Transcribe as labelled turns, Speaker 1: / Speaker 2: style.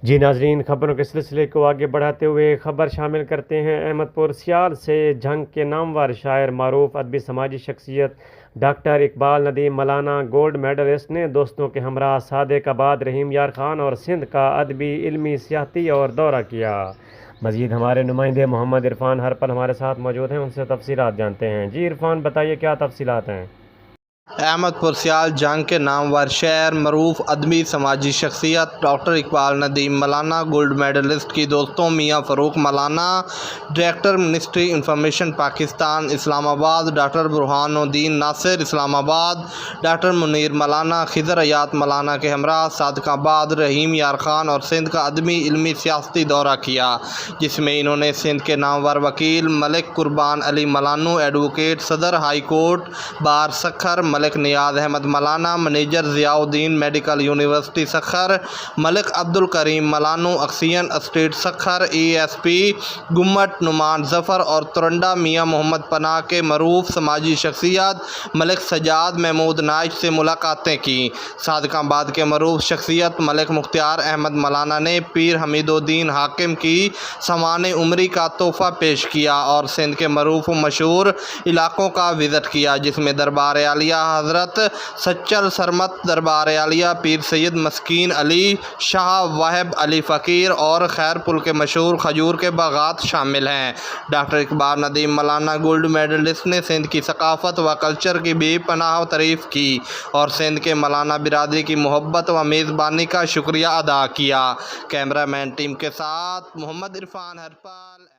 Speaker 1: جی ناظرین، خبروں کے سلسلے کو آگے بڑھاتے ہوئے خبر شامل کرتے ہیں۔ احمد پور سیال سے جنگ کے نامور شاعر، معروف ادبی سماجی شخصیت ڈاکٹر اقبال ندیم مولانا گولڈ میڈلسٹ نے دوستوں کے ہمراہ صادق آباد، رحیم یار خان اور سندھ کا ادبی، علمی، سیاحتی اور دورہ کیا۔ مزید ہمارے نمائندے محمد عرفان ہر پل ہمارے ساتھ موجود ہیں، ان سے تفصیلات جانتے ہیں۔ جی عرفان، بتائیے کیا تفصیلات ہیں؟
Speaker 2: احمد پور سیال جنگ کے نامور شاعر، معروف ادبی سماجی شخصیت ڈاکٹر اقبال ندیم مولانا گولڈ میڈلسٹ کی دوستوں میاں فاروق مولانا، ڈائریکٹر منسٹری انفارمیشن پاکستان اسلام آباد، ڈاکٹر برہان الدین ناصر اسلام آباد، ڈاکٹر منیر مولانا، خضر حیات مولانا کے ہمراہ صادق آباد، رحیم یار خان اور سندھ کا ادبی، علمی، سیاسی دورہ کیا، جس میں انہوں نے سندھ کے نامور وکیل ملک قربان علی مولانو، ایڈوکیٹ، صدر ہائی کورٹ بار سکھر ملک نیاز احمد مولانا، منیجر ضیاء الدین میڈیکل یونیورسٹی سکھر ملک عبد الکریم مولانو، oxygen state Sukkur E S P گمٹ نعمان ظفر اور ترنڈا میاں محمد پناہ کے معروف سماجی شخصیت ملک سجاد محمود نائش سے ملاقاتیں کی۔ صادق آباد کے معروف شخصیت ملک مختار احمد مولانا نے پیر حمید الدین حاکم کی سوانح عمری کا تحفہ پیش کیا اور سندھ کے معروف و مشہور علاقوں کا وزٹ کیا، جس میں دربار عالیہ حضرت سچل سرمت، دربار عالیہ پیر سید مسکین علی شاہ وہب علی فقیر اور خیر پل کے مشہور کھجور کے باغات شامل ہیں۔ ڈاکٹر اقبال ندیم مولانا گولڈ میڈلسٹ نے سندھ کی ثقافت و کلچر کی بے پناہ تعریف کی اور سندھ کے مولانا برادری کی محبت و میزبانی کا شکریہ ادا کیا۔ کیمرہ مین ٹیم کے ساتھ محمد عرفان ہر پل۔